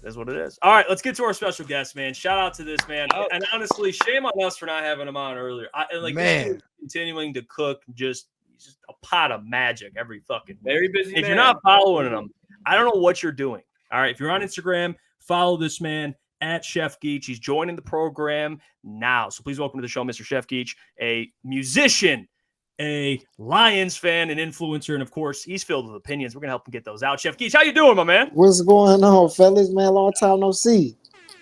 That's what it is. All right, let's get to our special guest, man. Shout out to this man. And honestly, shame on us for not having him on earlier. This dude continuing to cook, he's just a pot of magic every fucking week. Very busy. If you're not following him, I don't know what you're doing. All right, if you're on Instagram, follow this man at Chef Geech. He's joining the program now. So please welcome to the show, Mr. Chef Geech, a musician, a Lions fan, an influencer, and of course, he's filled with opinions. We're gonna help him get those out. Chef Geech, how you doing, my man? What's going on, fellas? Man, long time no see.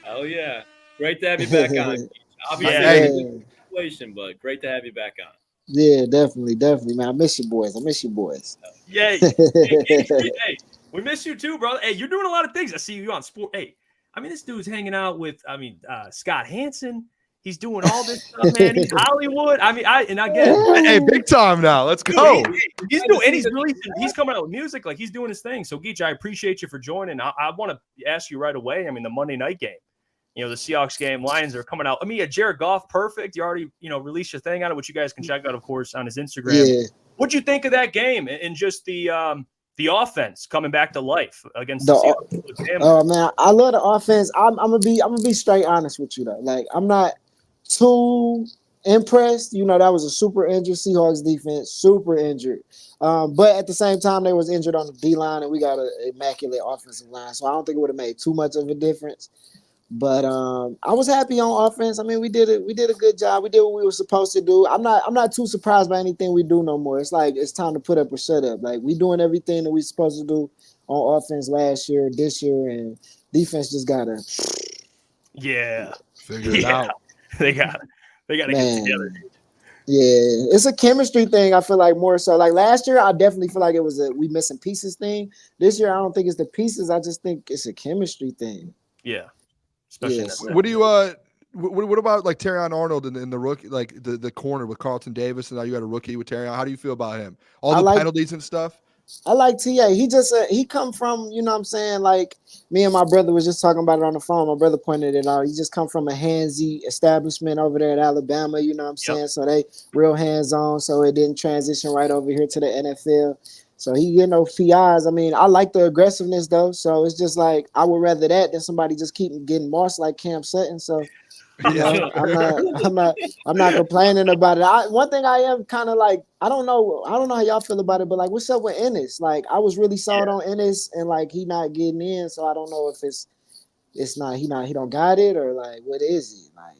Oh yeah, great to have you back on. Obviously, situation, but great to have you back on. Yeah, definitely, man. I miss you boys. Yeah, hey, we miss you too, brother. Hey, you're doing a lot of things. I see you on sport. Hey, I mean, this dude's hanging out with, Scott Hansen. He's doing all this stuff, man. He's Hollywood. I get hey, big time now. Let's go. He's doing, and he's coming out with music, like he's doing his thing. So, Geech, I appreciate you for joining. I want to ask you right away. I mean, the Monday night game, the Seahawks game, Lions are coming out. I mean, Jared Goff, perfect. You already, released your thing on it, which you guys can check out, of course, on his Instagram. Yeah. What'd you think of that game and just the offense coming back to life against the Seahawks? Oh man, I love the offense. I'm gonna be straight honest with you though. Like, I'm not too impressed. That was a super injured Seahawks defense, super injured. But at the same time, they was injured on the D line, and we got an immaculate offensive line. So I don't think it would have made too much of a difference. But I was happy on offense. I mean, we did a good job. We did what we were supposed to do. I'm not too surprised by anything we do no more. It's like it's time to put up or shut up. Like, we doing everything that we supposed to do on offense last year, this year, and defense just gotta figure it out. They gotta get together. Yeah, it's a chemistry thing. I feel like more so. Like last year, I definitely feel like it was we missing pieces thing. This year, I don't think it's the pieces. I just think it's a chemistry thing. Yeah. What do you what about like Terrion Arnold in the rookie, like the corner with Carlton Davis, and now you got a rookie with Terrion? How do you feel about him? All the penalties and stuff. I like TA. He just he come from, what I'm saying, like me and my brother was just talking about it on the phone. My brother pointed it out. He just come from a handsy establishment over there at Alabama, you know what I'm saying? So they real hands-on, so it didn't transition right over here to the NFL. So he get no PIs. I mean, I like the aggressiveness though. So it's just like I would rather that than somebody just keep getting mossed like Cam Sutton. So I'm not complaining about it. One thing I am kind of like, I don't know how y'all feel about it, but like, what's up with Ennis? Like, I was really sold on Ennis, and like he not getting in. So I don't know if it's not he don't got it, or like what is he like?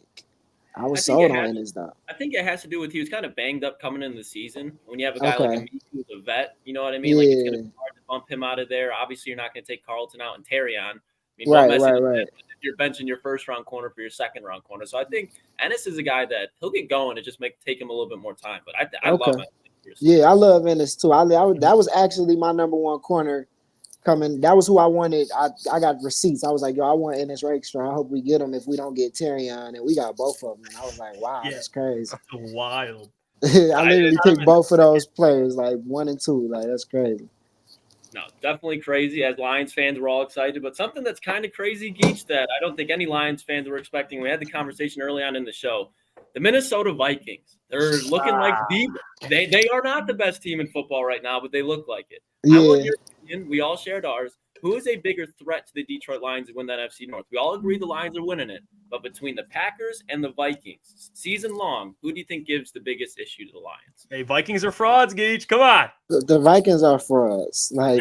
I was sold on Ennis though. I think it has to do with he was kind of banged up coming into the season. When you have a guy like a who's a vet, you know what I mean? Like, it's going to be hard to bump him out of there. Obviously, you're not going to take Carlton out and Terrion. I mean, right. You're benching your first-round corner for your second-round corner. So I think Ennis is a guy that he'll get going. It just take him a little bit more time. But I love him. Yeah, I love Ennis too. That was actually my number one corner coming. That was who I wanted. I got receipts. I was like, yo, I want Ennis Rakestraw. I hope we get him if we don't get Terrion. And we got both of them. And I was like, wow, that's crazy. That's wild. I literally picked both of those players, like 1 and 2. Like, that's crazy. No, definitely crazy. As Lions fans, we're all excited. But something that's kind of crazy, Geech, that I don't think any Lions fans were expecting. We had the conversation early on in the show. The Minnesota Vikings. They're looking like they are not the best team in football right now, but they look like it. Yeah. I want your opinion. We all shared ours. Who is a bigger threat to the Detroit Lions to win that NFC North? We all agree the Lions are winning it. But between the Packers and the Vikings, season long, who do you think gives the biggest issue to the Lions? Hey, Vikings are frauds, Geech. Come on. The Vikings are frauds. Like,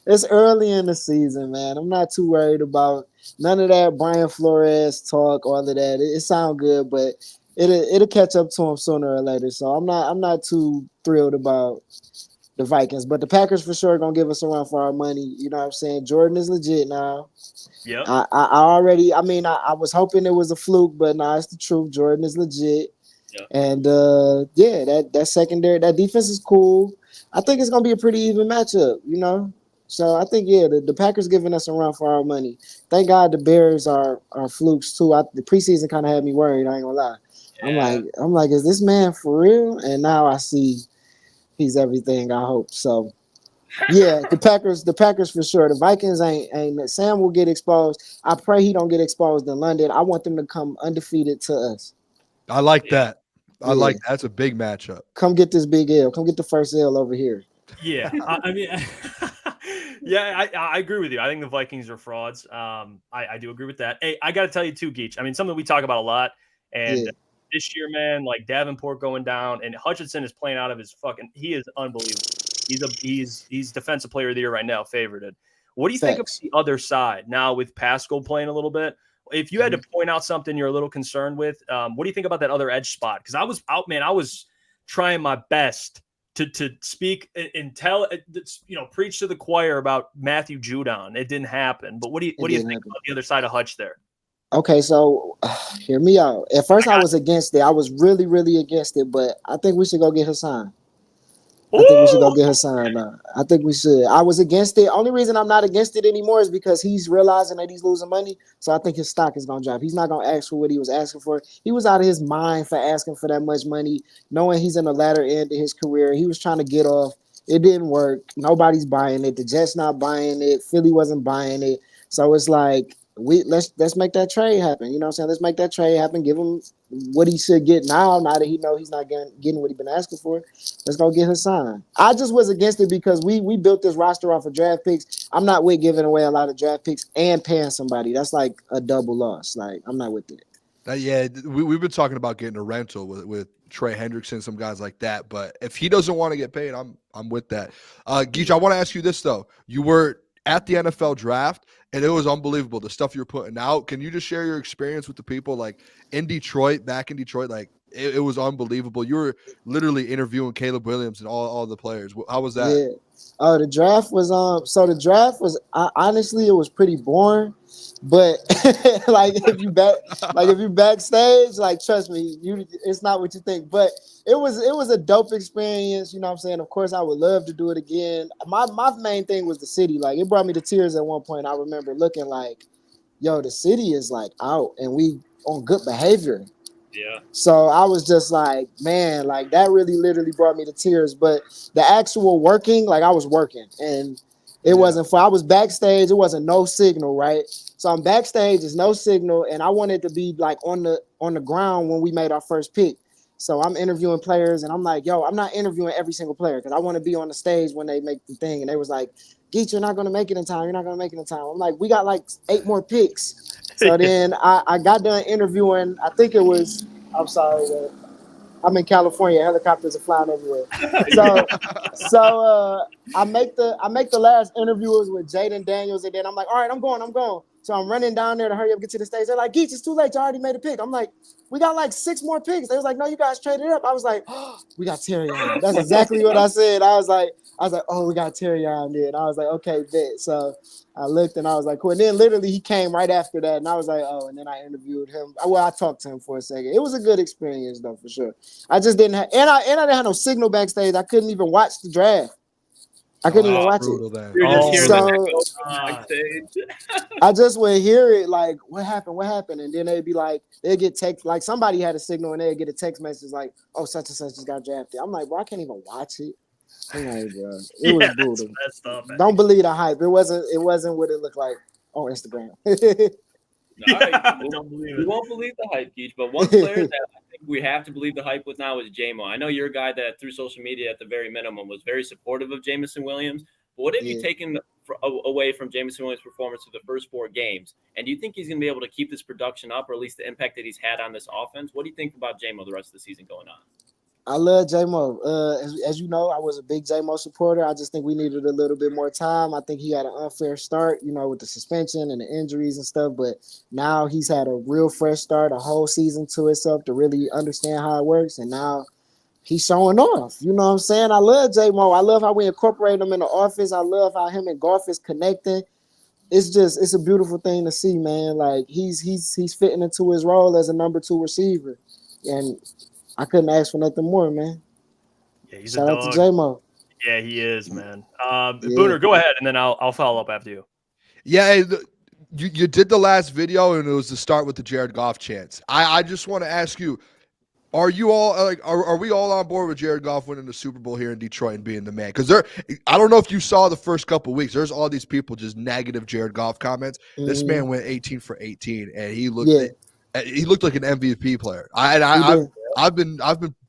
it's early in the season, man. I'm not too worried about none of that Brian Flores talk, all of that. It sounds good, but it'll catch up to him sooner or later. So I'm not too thrilled about the Vikings, but the Packers for sure are gonna give us a run for our money. You know what I'm saying? Jordan is legit now. Yeah. I was hoping it was a fluke, but nah, it's the truth. Jordan is legit. Yep. And that secondary, that defense is cool. I think it's gonna be a pretty even matchup, you know. So I think the Packers giving us a run for our money. Thank God the Bears are flukes too. The preseason kind of had me worried. I ain't gonna lie. Yeah. I'm like, is this man for real? And now I see he's everything I hope. So yeah, the Packers for sure. The Vikings ain't. Sam will get exposed. I pray he don't get exposed in London. I want them to come undefeated to us. I like that. That's a big matchup. Come get this big L. Come get the first L over here. Yeah, I mean, Yeah, I agree with you. I think the Vikings are frauds. I do agree with that. Hey, I got to tell you too, Geech. I mean, something we talk about a lot. And this year, man, like Davenport going down, and Hutchinson is playing out of his fucking. He is unbelievable. He's defensive player of the year right now, favorited. What do you think of the other side now with Pascal playing a little bit? If you had to point out something you're a little concerned with, what do you think about that other edge spot? Because I was out, man. I was trying my best to speak and tell, preach to the choir about Matthew Judon. It didn't happen. But what do you think about the other side of Hutch there? Okay, so hear me out. At first, I was against it. I was really, really against it. But I think we should go get Hassan. I think we should go get Hassan. I think we should. I was against it. Only reason I'm not against it anymore is because he's realizing that he's losing money. So I think his stock is going to drop. He's not going to ask for what he was asking for. He was out of his mind for asking for that much money, knowing he's in the latter end of his career. He was trying to get off. It didn't work. Nobody's buying it. The Jets not buying it. Philly wasn't buying it. So it's like, let's make that trade happen. You know what I'm saying? Let's make that trade happen. Give him what he should get now that he know he's not getting what he's been asking for. Let's go get Hassan. I just was against it because we built this roster off of draft picks. I'm not with giving away a lot of draft picks and paying somebody. That's like a double loss. Like, I'm not with it. We've been talking about getting a rental with Trey Hendrickson, some guys like that. But if he doesn't want to get paid, I'm with that. Geech, I want to ask you this though. You were at the NFL draft, and it was unbelievable, the stuff you're putting out. Can you just share your experience with the people, like in Detroit, back in Detroit? Like, it was unbelievable. You were literally interviewing Caleb Williams and all the players. How was that? Yeah. The draft was honestly, it was pretty boring. But like if you backstage, like trust me, it's not what you think. But it was a dope experience. You know what I'm saying? Of course, I would love to do it again. My main thing was the city. Like, it brought me to tears at one point. I remember looking like, yo, the city is like out and we on good behavior. Yeah. So I was just like, man, like that really literally brought me to tears. But the actual working, like I was working and it wasn't I was backstage. It wasn't no signal, right? So I'm backstage, there's no signal, and I wanted to be like on the ground when we made our first pick. So I'm interviewing players, and I'm like, yo, I'm not interviewing every single player because I want to be on the stage when they make the thing. And they was like, Geech, you're not going to make it in time. You're not going to make it in time. I'm like, we got like 8 more picks. So then I got done interviewing. I think it was, I'm sorry, I'm in California. Helicopters are flying everywhere. So I make the last interviewers with Jaden Daniels, and then I'm like, all right, I'm going. So I'm running down there to hurry up, get to the stage. They're like, Geech, it's too late. You already made a pick. I'm like, we got like 6 more picks. They was like, no, you guys traded up. I was like, oh, we got Terry on. That's exactly what I said. I was like, oh, we got Terry on there. And I was like, okay, bet. So I looked and I was like, cool. And then literally he came right after that. And I was like, oh, and then I interviewed him. Well, I talked to him for a second. It was a good experience though, for sure. I just didn't have, and I didn't have no signal backstage. I couldn't even watch the draft. I couldn't even watch it. I just would hear it like, what happened? And then they'd be like, they'd get text, like somebody had a signal and they'd get a text message like, oh, such and such just got drafted. I'm like, bro, I can't even watch it. I'm like, bro, it was brutal. That's tough, don't believe the hype. It wasn't what it looked like on Instagram. All right. We won't believe the hype, Geech, but one player that I think we have to believe the hype with now is Jamo. I know you're a guy that through social media at the very minimum was very supportive of Jameson Williams. But what have you taken away from Jameson Williams' performance for the first 4 games? And do you think he's going to be able to keep this production up, or at least the impact that he's had on this offense? What do you think about Jamo the rest of the season going on? I love J-Mo. As you know, I was a big J-Mo supporter. I just think we needed a little bit more time. I think he had an unfair start, with the suspension and the injuries and stuff. But now he's had a real fresh start, a whole season to himself to really understand how it works. And now he's showing off. You know what I'm saying? I love J-Mo. I love how we incorporate him in the offense. I love how him and Goff is connecting. It's a beautiful thing to see, man. Like he's fitting into his role as a number 2 receiver. And I couldn't ask for nothing more, man. Yeah, he's Shout a out dog. to J-Mo. Yeah, he is, man. Booner, go ahead, and then I'll follow up after you. Yeah, you did the last video, and it was to start with the Jared Goff chants. I just want to ask you, are you all are we all on board with Jared Goff winning the Super Bowl here in Detroit and being the man? Because I don't know if you saw the first couple of weeks. There's all these people just negative Jared Goff comments. Mm-hmm. This man went 18 for 18, and he looked like an MVP player. I've been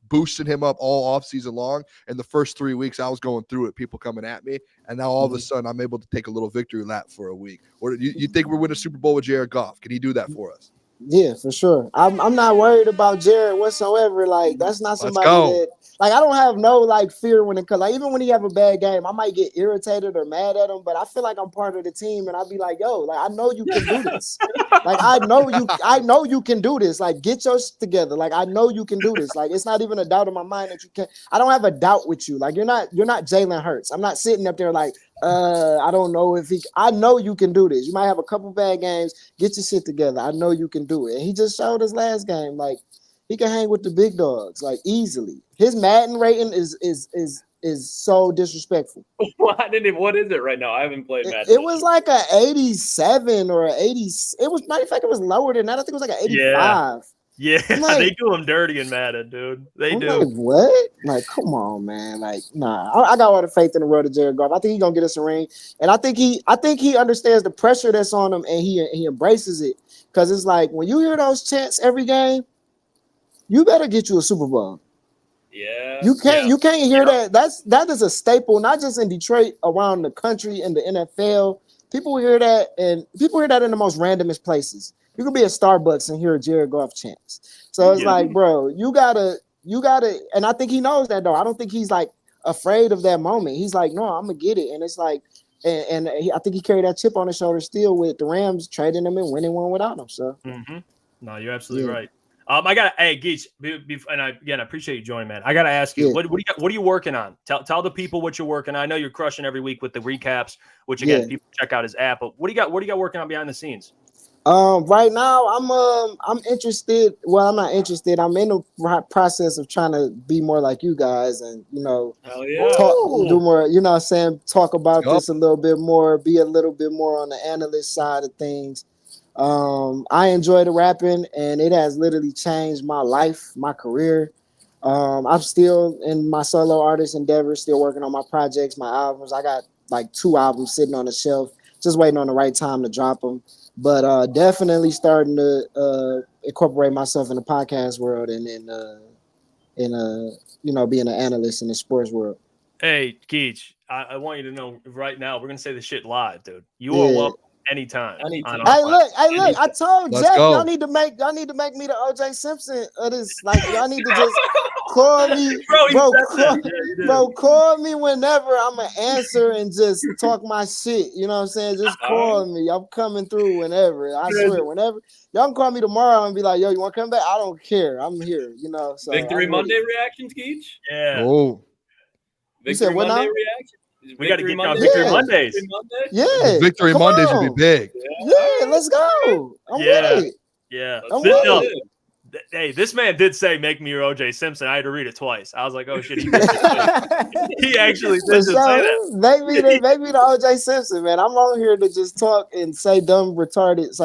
boosting him up all offseason long. And the first 3 weeks, I was going through it, people coming at me. And now all of a sudden, I'm able to take a little victory lap for a week. Or you think we're winning a Super Bowl with Jared Goff? Can he do that for us? Yeah, for sure. I'm not worried about Jared whatsoever. Like, that's not somebody that, like, I don't have no like fear when it comes. Like, even when he have a bad game, I might get irritated or mad at him, but I feel like I'm part of the team, and I'll be like, yo, like, I know you can do this. Like, I know you can do this. Like, get your shit together. Like, I know you can do this. Like, it's not even a doubt in my mind that you can. I don't have a doubt with you. Like, you're not Jalen Hurts. I'm not sitting up there like, I don't know if he. I know you can do this. You might have a couple bad games. Get your shit together. I know you can do it. And he just showed his last game, like, he can hang with the big dogs, like, easily. His Madden rating is so disrespectful. What is it right now? I haven't played Madden. It was like a 87 or a 80. It was, matter of fact, it was lower than that. I think it was like an 85. Yeah, like, they do him dirty in Madden, dude. They do. Like, what? Like, come on, man. Like, nah. I got all the faith in the world of Jared Goff. I think he's gonna get us a ring, and I think he understands the pressure that's on him, and he embraces it. Because it's like, when you hear those chants every game, you better get you a Super Bowl. Yeah, you can't hear that. That is a staple, not just in Detroit, around the country, in the NFL. People hear that, and people hear that in the most randomest places. You could be at Starbucks and hear a Jared Goff chants. So it's like, bro, you gotta, and I think he knows that, though. I don't think he's like afraid of that moment. He's like, no, I'm gonna get it. And it's like, and I think he carried that chip on his shoulder still, with the Rams trading him and winning one without him. So, no, you're absolutely right. I got Geech, and I appreciate you joining, man. I gotta ask you, what are you working on? Tell the people what you're working on. I know you're crushing every week with the recaps, which again, people check out his app. But what do you got working on behind the scenes? Right now, I'm interested. Well, I'm not interested. I'm in the process of trying to be more like you guys, and do more. You know what I'm saying? Talk about this a little bit more. Be a little bit more on the analyst side of things. I enjoy the rapping, and it has literally changed my life, my career. I'm still in my solo artist endeavors, still working on my projects, my albums. I got like 2 albums sitting on the shelf, just waiting on the right time to drop them. But definitely starting to incorporate myself in the podcast world, and in being an analyst in the sports world. Hey, Geech, I want you to know right now, we're gonna say this shit live, dude. You are welcome anytime. Hey, look! I told Jeff, y'all need to make me the O.J. Simpson of this. Like, y'all need to just call me, bro. Call me whenever. I'm gonna answer and just talk my shit. You know what I'm saying? Just call me. I'm coming through whenever. I swear, whenever. Y'all can call me tomorrow and be like, "Yo, you want to come back?" I don't care. I'm here. So Victory Monday reactions, Geech. Yeah. Oh. Victory Monday reaction. We got to get on Victory Mondays. Yeah. Victory Mondays would be big. Yeah, let's go. I'm with it. Yeah. I'm with it. Hey, this man did say, "Make me your O.J. Simpson." I had to read it twice. I was like, "Oh shit!" He actually did say that. Make me the O.J. Simpson, man. I'm on here to just talk and say dumb, retarded,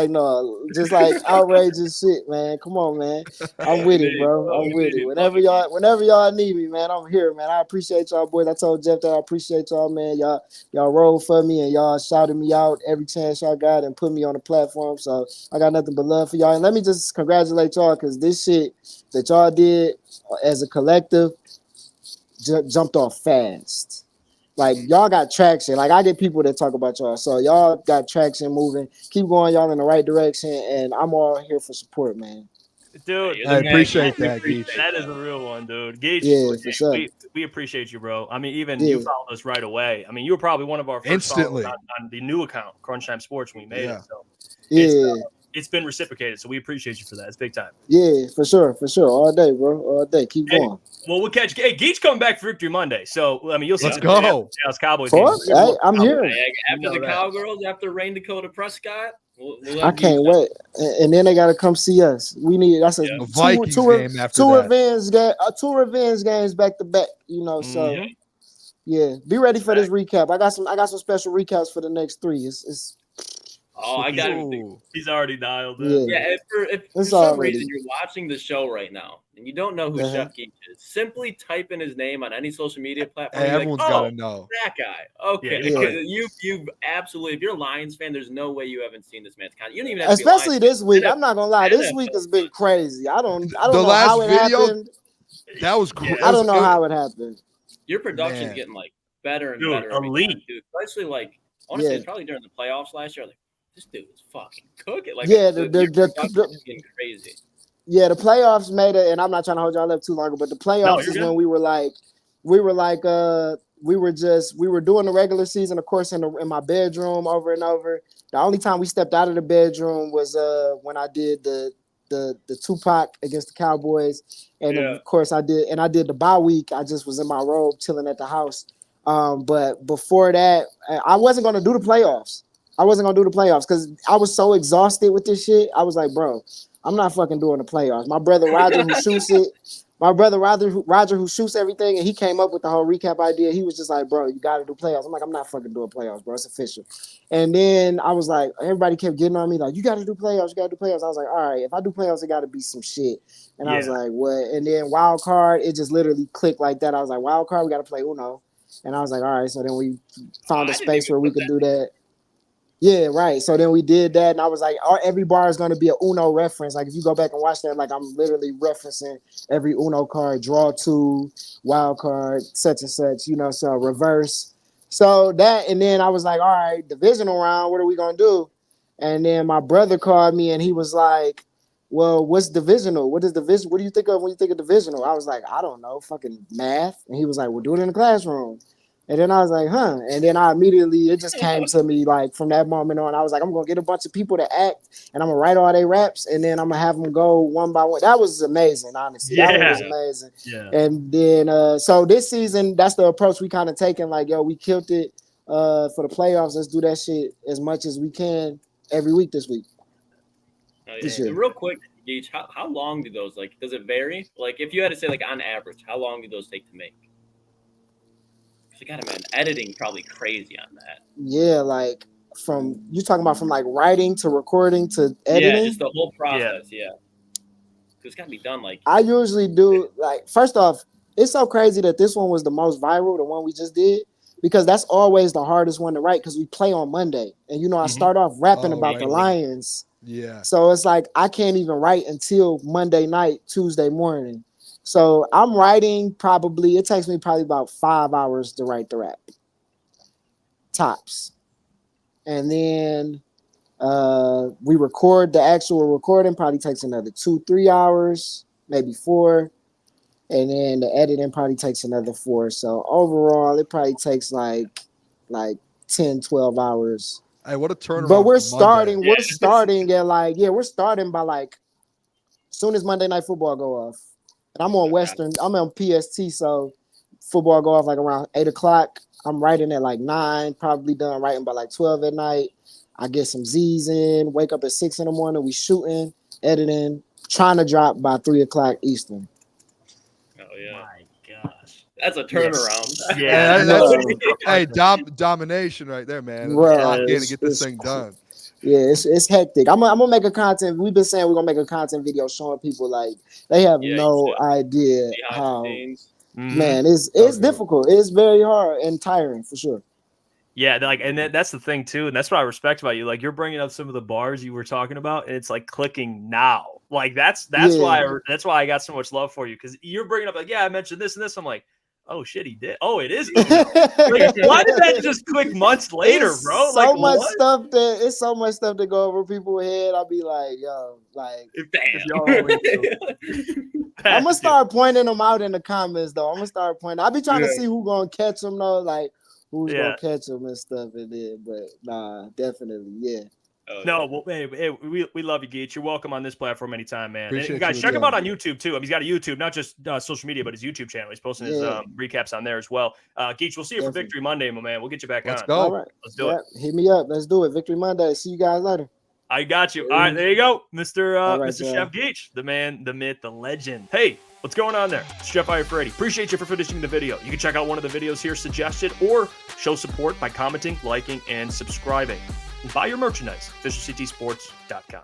just like outrageous shit, man. Come on, man. I'm with it, bro. I'm with it. Whenever y'all need me, man, I'm here, man. I appreciate y'all, boys. I told Jeff that I appreciate y'all, man. Y'all rolled for me, and y'all shouted me out every chance y'all got and put me on the platform. So I got nothing but love for y'all. And let me just congratulate y'all, because this shit that y'all did as a collective jumped off fast. Like, y'all got traction. Like, I get people that talk about y'all. So y'all got traction moving. Keep going, y'all, in the right direction. And I'm all here for support, man. Dude, I appreciate that, Geech. That is a real one, dude. Geech, yeah, for sure. We appreciate you, bro. I mean, even you followed us right away. I mean, you were probably one of our first followers on the new account, Crunch Time Sports, when we made it. So it's been reciprocated, so we appreciate you for that. It's big time. Yeah, for sure. All day, bro. All day. Keep going. Well, we'll catch. Hey, Geech coming back for Victory Monday. So, I mean, you'll see. Let's go. Dallas Cowboys. Hey, I'm here. After the Cowgirls, after Rain Dakota Prescott. I can't wait. And then they got to come see us. We need, that's a Vikings game after that. Two revenge games back to back, so yeah, be ready for this recap. I got some special recaps for the next 3. It's I got it. He's already dialed in. Yeah, if for some reason you're watching the show right now and you don't know who Chef Geech is, simply type in his name on any social media platform. Everyone's got to know. That guy. Okay. You've absolutely, if you're a Lions fan, there's no way you haven't seen this man's content. You don't even have to especially this week. I'm not going to lie. This week has been crazy. I don't know how it happened. That was great. I don't know how it happened. Your production's Man. getting like better and Dude, better. every elite. time, dude. Especially like honestly, Yeah. it's probably during the playoffs last year. Like this dude is fucking cooking. Like Yeah, your the production's getting crazy. Yeah, the playoffs made it, and I'm not trying to hold y'all up too long, but the playoffs is good. when we were doing the regular season, of course, in my bedroom over and over. The only time we stepped out of the bedroom was when I did the Tupac against the Cowboys, and of course I did the bye week. I just was in my robe chilling at the house. But before that, I wasn't gonna do the playoffs. I wasn't gonna do the playoffs because I was so exhausted with this shit. I was like, bro, I'm not fucking doing the playoffs. My brother Roger, who shoots it, Roger, who shoots everything, and he came up with the whole recap idea. He was just like, bro, you got to do playoffs. I'm like, I'm not fucking doing playoffs, bro. It's official. And then I was like, everybody kept getting on me, like, you got to do playoffs. You got to do playoffs. I was like, all right, if I do playoffs, it got to be some shit. And I was like, what? And then wild card, it just literally clicked like that. I was like, wild card, we got to play Uno. And I was like, all right. So then we found a space where we could do that. Yeah, right. So then we did that, and I was like, every bar is going to be a Uno reference. Like, if you go back and watch that, like, I'm literally referencing every Uno card, draw two, wild card, such and such, so reverse. So that, and then I was like, all right, divisional round, what are we going to do? And then my brother called me, and he was like, well, what's divisional? What do you think of when you think of divisional? I was like, I don't know, fucking math. And he was like, we'll do it in the classroom. And then I was like, huh. And then it just came to me, like, from that moment on, I was like, I'm going to get a bunch of people to act, and I'm going to write all their raps, and then I'm going to have them go one by one. That was amazing, honestly. Yeah. That was amazing. Yeah. And then, so this season, that's the approach we kind of taken, like, yo, we killed it for the playoffs. Let's do that shit as much as we can every week this week. And real quick, Geech, how long do those, like, does it vary? Like, if you had to say, like, on average, how long do those take to make? You got man, editing probably crazy on that. Yeah, like you talking about from like writing to recording to editing? Yeah, just the whole process. Yeah. It's got to be done like. I usually do like, first off, it's so crazy that this one was the most viral, the one we just did, because that's always the hardest one to write because we play on Monday, and I start off rapping about the Lions. Yeah. So it's like I can't even write until Monday night, Tuesday morning. So I'm writing it takes me probably about 5 hours to write the rap. Tops. And then we record the actual recording, probably takes another 2-3 hours, maybe 4. And then the editing probably takes another 4. So overall, it probably takes like 10-12 hours. Hey, what a turnaround. But we're starting at we're starting by like as soon as Monday Night Football go off. And I'm on PST, so football go off like around 8 o'clock. I'm writing at like 9, probably done writing by like 12 at night. I get some Z's in, wake up at 6 in the morning. We shooting, editing, trying to drop by 3 o'clock Eastern. Oh, yeah. My gosh. That's a turnaround. Yeah. Hey, domination right there, man. Right. To get this thing done. Yeah, it's hectic. I'm gonna make a content. We've been saying we're gonna make a content video showing people like they have no idea how. Man, it's difficult. It's very hard and tiring for sure. Yeah, and that's the thing too, and that's what I respect about you. Like you're bringing up some of the bars you were talking about, and it's like clicking now. Like that's why I got so much love for you because you're bringing up like, yeah, I mentioned this and this. I'm like, oh shit, he did. Oh, it is. Like, why did that just click months later, bro? So like much stuff it's so much stuff to go over people's head. I'll be like, yo, like, I'm gonna start pointing them out in the comments though. I'm gonna start pointing. I'll be trying to see who's gonna catch them though, like who's gonna catch them and stuff. And then, but nah, definitely, yeah. No, well, hey, we love you, Geech. You're welcome on this platform anytime, man. And guys, check him out on YouTube too. He's got a YouTube, not just social media, but his YouTube channel. He's posting his recaps on there as well. Geech, we'll see you for Victory Monday, my man. We'll get you back on. Let's go. All right. Let's do it. Hit me up. Let's do it. Victory Monday. See you guys later. I got you. All right, there you go, Mr. Chef Geech, the man, the myth, the legend. Hey, what's going on there? It's Jeff Iafrate. Appreciate you for finishing the video. You can check out one of the videos here suggested or show support by commenting, liking, and subscribing. And buy your merchandise, officialctsports.com.